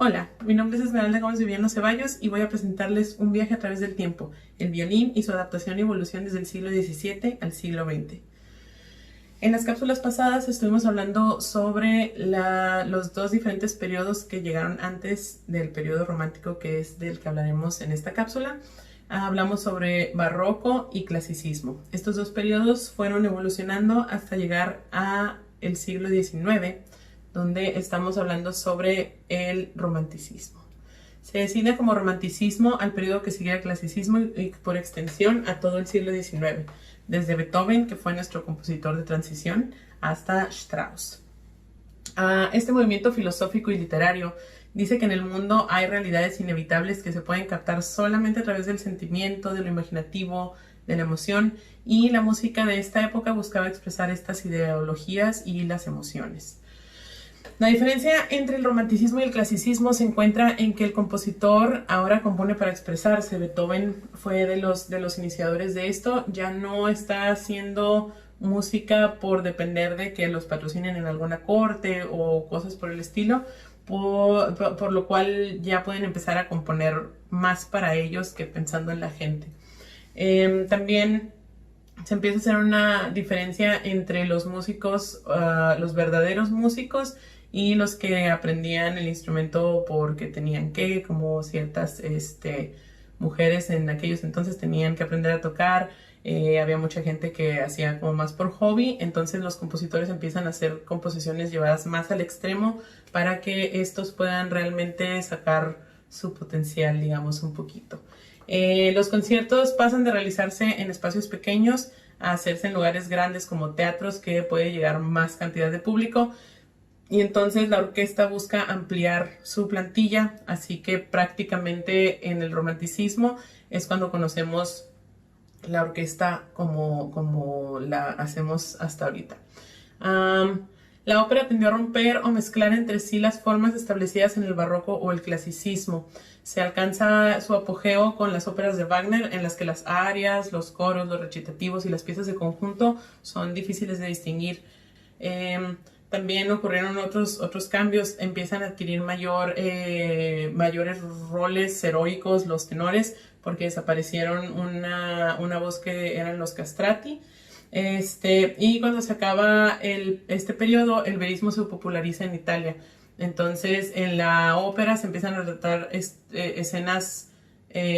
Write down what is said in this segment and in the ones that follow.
Hola, mi nombre es Esmeralda Gómez Viviano Ceballos y voy a presentarles un viaje a través del tiempo, el violín y su adaptación y evolución desde el siglo XVII al siglo XX. En las cápsulas pasadas estuvimos hablando sobre los dos diferentes periodos que llegaron antes del periodo romántico, que es del que hablaremos en esta cápsula. Hablamos sobre barroco y clasicismo. Estos dos periodos fueron evolucionando hasta llegar al siglo XIX, donde estamos hablando sobre el romanticismo. Se define como romanticismo al periodo que sigue al clasicismo y por extensión a todo el siglo XIX, desde Beethoven, que fue nuestro compositor de transición, hasta Strauss. Este movimiento filosófico y literario dice que en el mundo hay realidades inevitables que se pueden captar solamente a través del sentimiento, de lo imaginativo, de la emoción, y la música de esta época buscaba expresar estas ideologías y las emociones. La diferencia entre el romanticismo y el clasicismo se encuentra en que el compositor ahora compone para expresarse. Beethoven fue de los iniciadores de esto. Ya no está haciendo música por depender de que los patrocinen en alguna corte o cosas por el estilo, por lo cual ya pueden empezar a componer más para ellos que pensando en la gente. También se empieza a hacer una diferencia entre los músicos, los verdaderos músicos, y los que aprendían el instrumento porque tenían que, como ciertas mujeres en aquellos entonces tenían que aprender a tocar. Había mucha gente que hacía como más por hobby, entonces los compositores empiezan a hacer composiciones llevadas más al extremo para que estos puedan realmente sacar su potencial, digamos, un poquito. Los conciertos pasan de realizarse en espacios pequeños a hacerse en lugares grandes como teatros, que puede llegar más cantidad de público. Y entonces la orquesta busca ampliar su plantilla, así que prácticamente en el romanticismo es cuando conocemos la orquesta como la hacemos hasta ahorita. La ópera tendió a romper o mezclar entre sí las formas establecidas en el barroco o el clasicismo. Se alcanza su apogeo con las óperas de Wagner, en las que las arias, los coros, los recitativos y las piezas de conjunto son difíciles de distinguir. También ocurrieron otros cambios, empiezan a adquirir mayores roles heroicos los tenores, porque desaparecieron una voz que eran los castrati. Y cuando se acaba este periodo, el verismo se populariza en Italia. Entonces en la ópera se empiezan a retratar escenas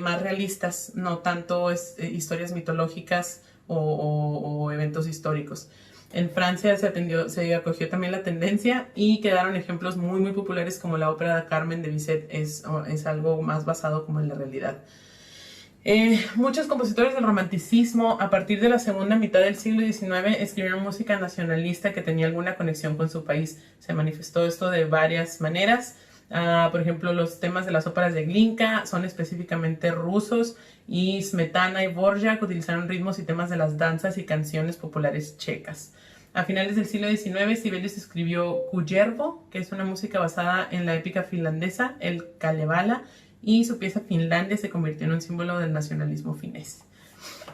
más realistas, no tanto historias mitológicas o eventos históricos. En Francia se acogió también la tendencia y quedaron ejemplos muy muy populares como la ópera de Carmen de Bizet, es algo más basado como en la realidad. Muchos compositores del romanticismo a partir de la segunda mitad del siglo XIX escribieron música nacionalista que tenía alguna conexión con su país. Se manifestó esto de varias maneras. Por ejemplo, los temas de las óperas de Glinka son específicamente rusos, y Smetana y Dvořák utilizaron ritmos y temas de las danzas y canciones populares checas. A finales del siglo XIX, Sibelius escribió Kullervo, que es una música basada en la épica finlandesa, el Kalevala, y su pieza Finlandia se convirtió en un símbolo del nacionalismo finés.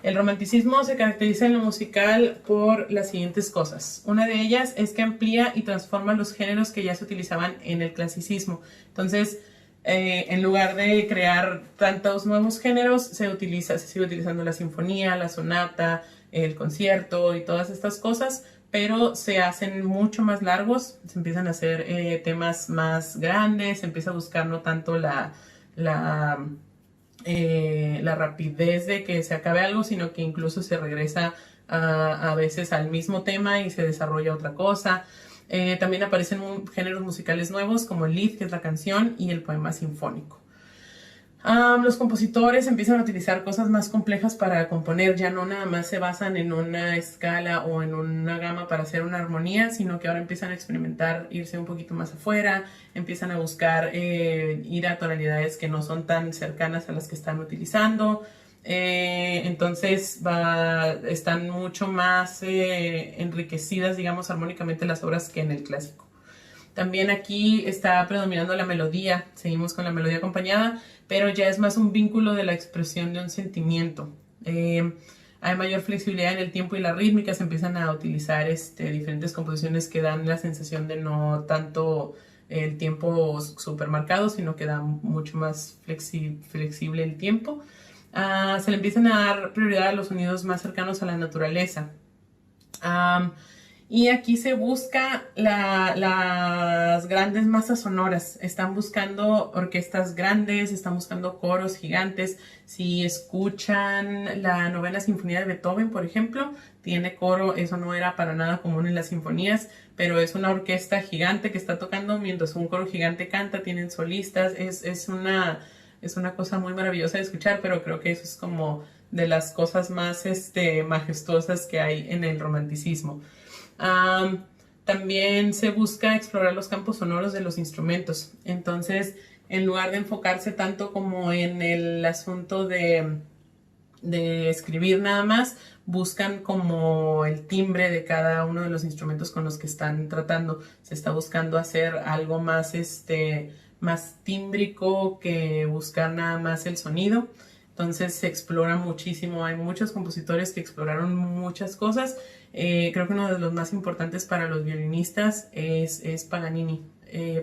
El romanticismo se caracteriza en lo musical por las siguientes cosas. Una de ellas es que amplía y transforma los géneros que ya se utilizaban en el clasicismo. Entonces, en lugar de crear tantos nuevos géneros, se sigue utilizando la sinfonía, la sonata, el concierto y todas estas cosas, pero se hacen mucho más largos, se empiezan a hacer temas más grandes, se empieza a buscar no tanto la rapidez de que se acabe algo, sino que incluso se regresa a veces al mismo tema y se desarrolla otra cosa. También aparecen géneros musicales nuevos como el lied, que es la canción, y el poema sinfónico. Los compositores empiezan a utilizar cosas más complejas para componer, ya no nada más se basan en una escala o en una gama para hacer una armonía, sino que ahora empiezan a experimentar, irse un poquito más afuera, empiezan a buscar ir a tonalidades que no son tan cercanas a las que están utilizando. Entonces están mucho más enriquecidas, digamos, armónicamente las obras que en el clásico. También aquí está predominando la melodía, seguimos con la melodía acompañada, pero ya es más un vínculo de la expresión de un sentimiento. Hay mayor flexibilidad en el tiempo y la rítmica, se empiezan a utilizar diferentes composiciones que dan la sensación de no tanto el tiempo súper marcado, sino que da mucho más flexible el tiempo. Se le empiezan a dar prioridad a los sonidos más cercanos a la naturaleza. Y aquí se busca las grandes masas sonoras. Están buscando orquestas grandes, están buscando coros gigantes. Si escuchan la Novena Sinfonía de Beethoven, por ejemplo, tiene coro. Eso no era para nada común en las sinfonías, pero es una orquesta gigante que está tocando mientras un coro gigante canta. Tienen solistas. Es una cosa muy maravillosa de escuchar, pero creo que eso es como de las cosas más majestuosas que hay en el romanticismo. También se busca explorar los campos sonoros de los instrumentos. Entonces, en lugar de enfocarse tanto como en el asunto de escribir nada más, buscan como el timbre de cada uno de los instrumentos con los que están tratando. Se está buscando hacer algo más, más tímbrico que buscar nada más el sonido. Entonces se explora muchísimo. Hay muchos compositores que exploraron muchas cosas. Creo que uno de los más importantes para los violinistas es Paganini.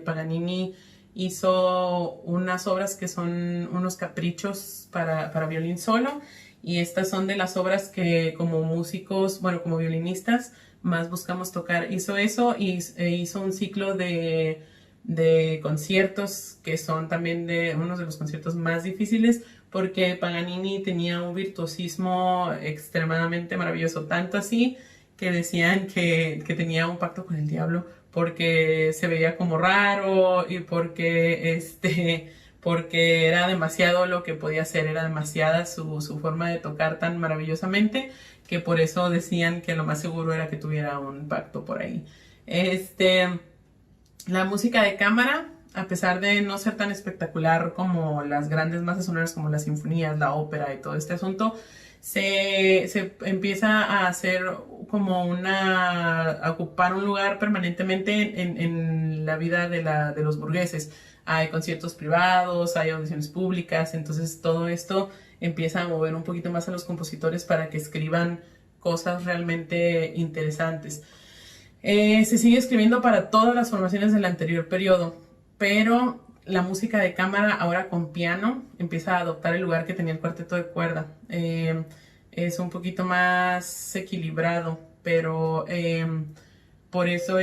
Paganini hizo unas obras que son unos caprichos para violín solo, y estas son de las obras que como músicos, bueno, como violinistas, más buscamos tocar. Hizo eso y hizo un ciclo de conciertos que son también de unos de los conciertos más difíciles, porque Paganini tenía un virtuosismo extremadamente maravilloso, tanto así que decían que tenía un pacto con el diablo, porque se veía como raro y porque era demasiado lo que podía hacer, era demasiada su forma de tocar tan maravillosamente, que por eso decían que lo más seguro era que tuviera un pacto por ahí. La música de cámara, a pesar de no ser tan espectacular como las grandes masas sonoras como las sinfonías, la ópera y todo este asunto, se empieza a hacer como a ocupar un lugar permanentemente en la vida de los burgueses. Hay conciertos privados, hay audiciones públicas, entonces todo esto empieza a mover un poquito más a los compositores para que escriban cosas realmente interesantes. Se sigue escribiendo para todas las formaciones del anterior periodo, pero la música de cámara, ahora con piano, empieza a adoptar el lugar que tenía el cuarteto de cuerda. Es un poquito más equilibrado, pero por eso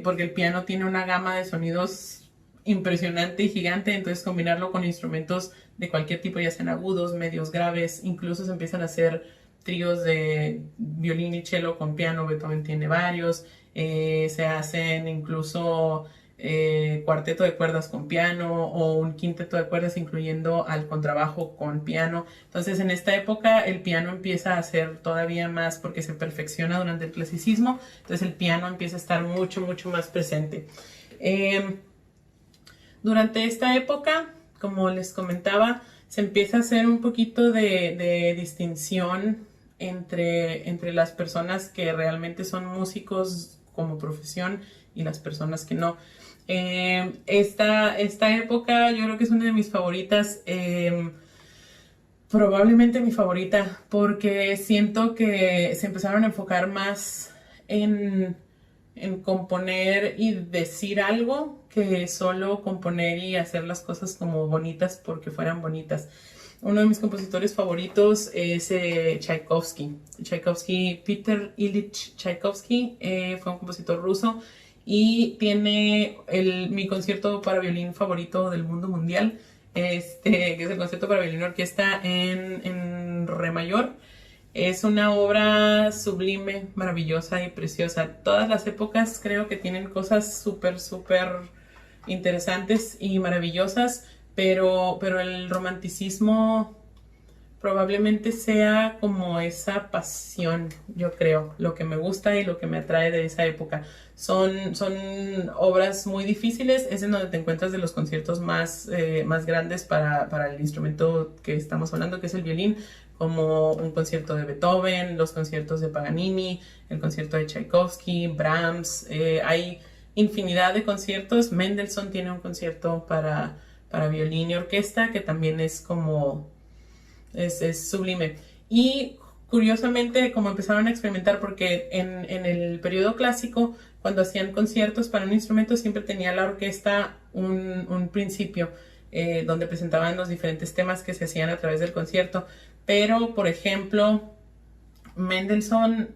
porque el piano tiene una gama de sonidos impresionante y gigante, entonces combinarlo con instrumentos de cualquier tipo, ya sean agudos, medios, graves, incluso se empiezan a hacer tríos de violín y cello con piano. Beethoven tiene varios. Se hacen incluso cuarteto de cuerdas con piano o un quinteto de cuerdas incluyendo al contrabajo con piano. Entonces en esta época el piano empieza a ser todavía más, porque se perfecciona durante el clasicismo, entonces el piano empieza a estar mucho más presente. Durante esta época, como les comentaba, se empieza a hacer un poquito de distinción entre las personas que realmente son músicos como profesión y las personas que no. Esta época yo creo que es una de mis favoritas, probablemente mi favorita, porque siento que se empezaron a enfocar más en componer y decir algo que solo componer y hacer las cosas como bonitas porque fueran bonitas. Uno de mis compositores favoritos es Tchaikovsky. Peter Ilyich Tchaikovsky fue un compositor ruso y tiene mi concierto para violín favorito del mundo mundial, que es el concierto para violín y orquesta en re mayor. Es una obra sublime, maravillosa y preciosa. Todas las épocas creo que tienen cosas súper interesantes y maravillosas, pero el romanticismo probablemente sea como esa pasión, yo creo, lo que me gusta y lo que me atrae de esa época. Son obras muy difíciles, es en donde te encuentras de los conciertos más grandes para el instrumento que estamos hablando, que es el violín, como un concierto de Beethoven, los conciertos de Paganini, el concierto de Tchaikovsky, Brahms. Hay infinidad de conciertos. Mendelssohn tiene un concierto para violín y orquesta que también es como, es sublime. Y curiosamente, como empezaron a experimentar, porque en el periodo clásico, cuando hacían conciertos para un instrumento, siempre tenía la orquesta un principio donde presentaban los diferentes temas que se hacían a través del concierto. Pero, por ejemplo, Mendelssohn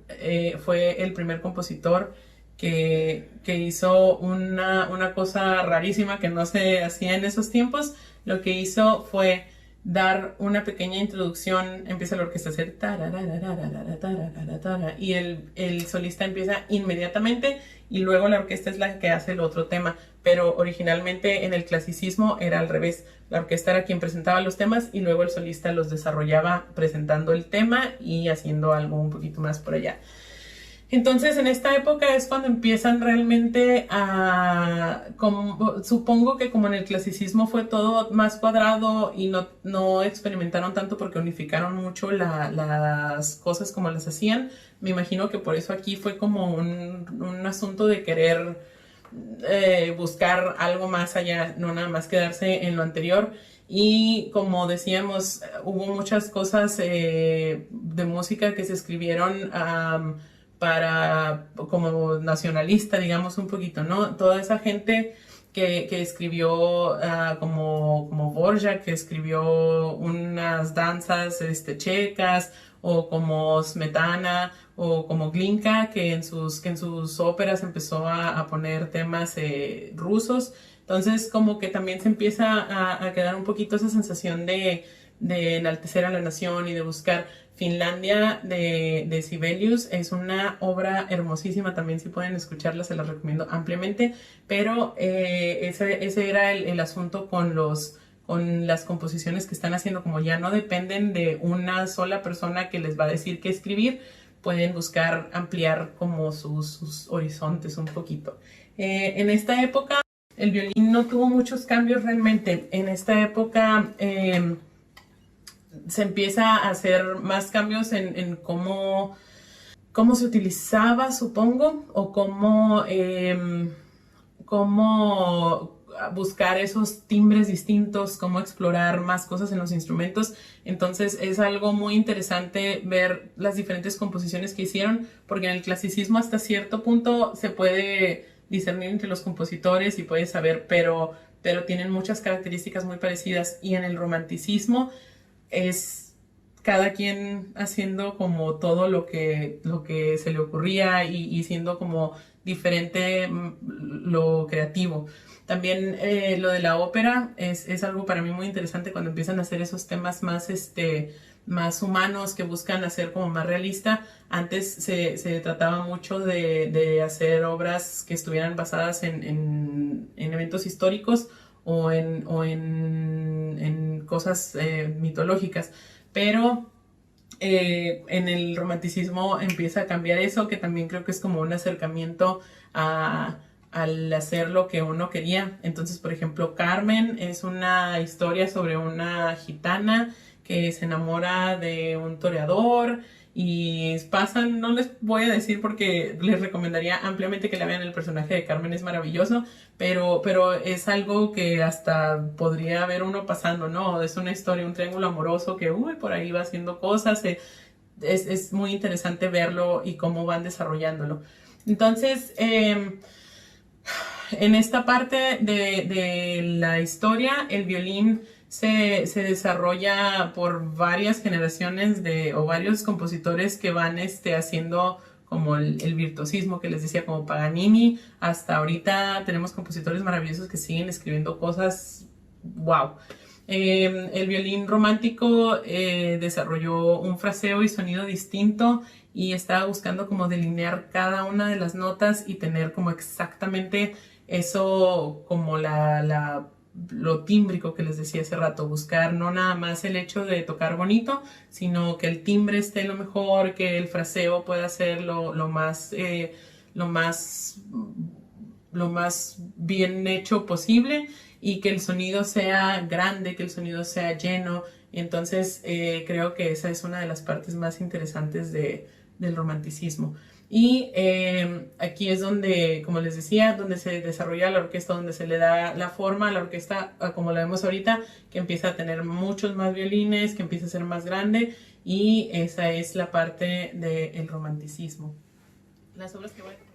fue el primer compositor que hizo una cosa rarísima que no se hacía en esos tiempos. Lo que hizo fue dar una pequeña introducción, empieza la orquesta a hacer y el solista empieza inmediatamente y luego la orquesta es la que hace el otro tema, pero originalmente en el clasicismo era al revés, la orquesta era quien presentaba los temas y luego el solista los desarrollaba presentando el tema y haciendo algo un poquito más por allá. Entonces, en esta época es cuando empiezan realmente supongo que como en el clasicismo fue todo más cuadrado y no experimentaron tanto porque unificaron mucho las cosas como las hacían, me imagino que por eso aquí fue como un asunto de querer buscar algo más allá, no nada más quedarse en lo anterior. Y como decíamos, hubo muchas cosas de música que se escribieron para como nacionalista, digamos un poquito, ¿no? Toda esa gente que escribió como Borja, que escribió unas danzas checas, o como Smetana, o como Glinka, que en sus óperas empezó a poner temas rusos. Entonces como que también se empieza a quedar un poquito esa sensación de enaltecer a la nación y de buscar. Finlandia de Sibelius es una obra hermosísima, también si pueden escucharla se la recomiendo ampliamente, pero ese era el asunto con las composiciones que están haciendo, como ya no dependen de una sola persona que les va a decir qué escribir, pueden buscar ampliar como sus horizontes un poquito. En esta época el violín no tuvo muchos cambios realmente. En esta época se empieza a hacer más cambios en cómo se utilizaba, supongo, o cómo buscar esos timbres distintos, cómo explorar más cosas en los instrumentos. Entonces es algo muy interesante ver las diferentes composiciones que hicieron, porque en el clasicismo hasta cierto punto se puede discernir entre los compositores y puedes saber, pero tienen muchas características muy parecidas. Y en el romanticismo es cada quien haciendo como todo lo que se le ocurría y siendo como diferente lo creativo. También lo de la ópera es algo para mí muy interesante cuando empiezan a hacer esos temas más humanos que buscan hacer como más realista. Antes se trataba mucho de hacer obras que estuvieran basadas en eventos históricos o en cosas mitológicas, pero en el romanticismo empieza a cambiar eso, que también creo que es como un acercamiento al hacer lo que uno quería. Entonces, por ejemplo, Carmen es una historia sobre una gitana que se enamora de un toreador y pasan, no les voy a decir porque les recomendaría ampliamente que la vean, el personaje de Carmen es maravilloso, pero es algo que hasta podría ver uno pasando, ¿no? Es una historia, un triángulo amoroso que por ahí va haciendo cosas, es muy interesante verlo y cómo van desarrollándolo. Entonces, en esta parte de la historia, el violín se desarrolla por varias generaciones o varios compositores que van haciendo como el virtuosismo que les decía, como Paganini. Hasta ahorita tenemos compositores maravillosos que siguen escribiendo cosas wow. El violín romántico desarrolló un fraseo y sonido distinto y estaba buscando como delinear cada una de las notas y tener como exactamente eso, como lo tímbrico que les decía hace rato, buscar no nada más el hecho de tocar bonito, sino que el timbre esté lo mejor, que el fraseo pueda ser lo más bien hecho posible y que el sonido sea grande, que el sonido sea lleno. Entonces creo que esa es una de las partes más interesantes del romanticismo. Y aquí es donde, como les decía, donde se desarrolla la orquesta, donde se le da la forma a la orquesta, como la vemos ahorita, que empieza a tener muchos más violines, que empieza a ser más grande, y esa es la parte del romanticismo. Las obras que voy a...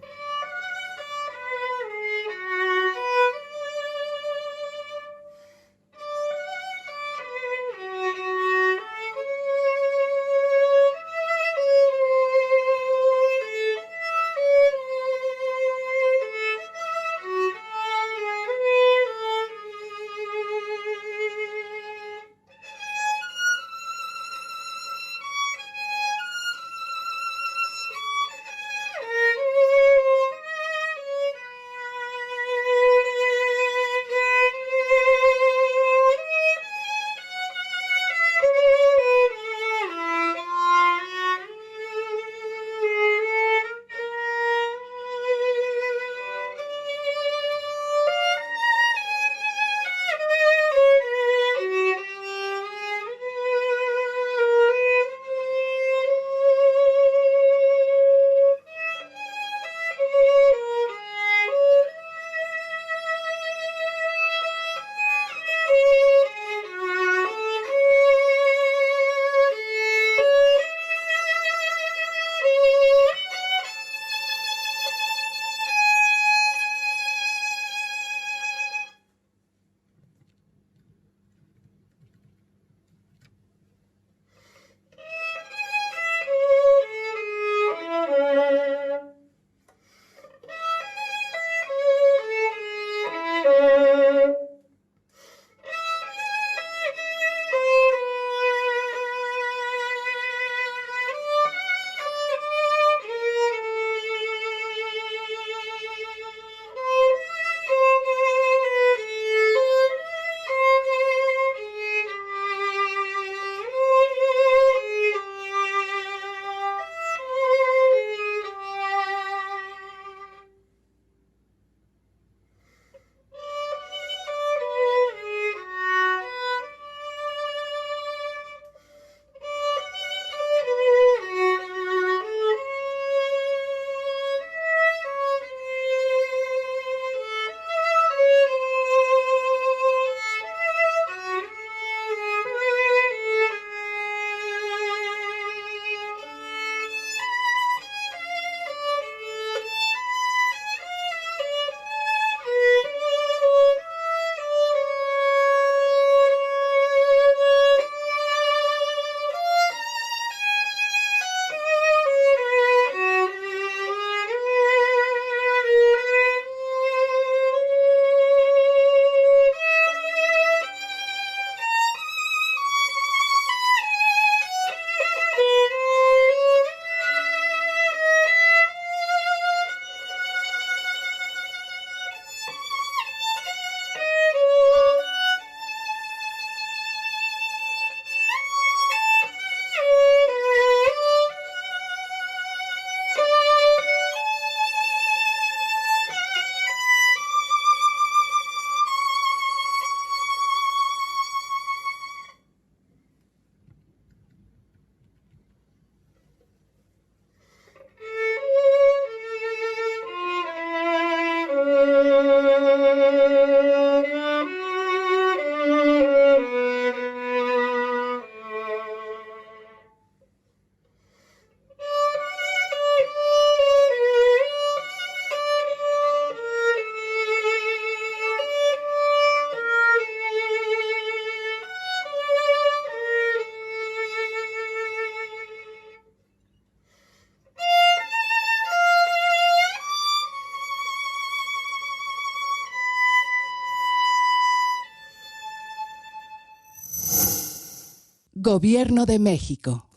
Gobierno de México.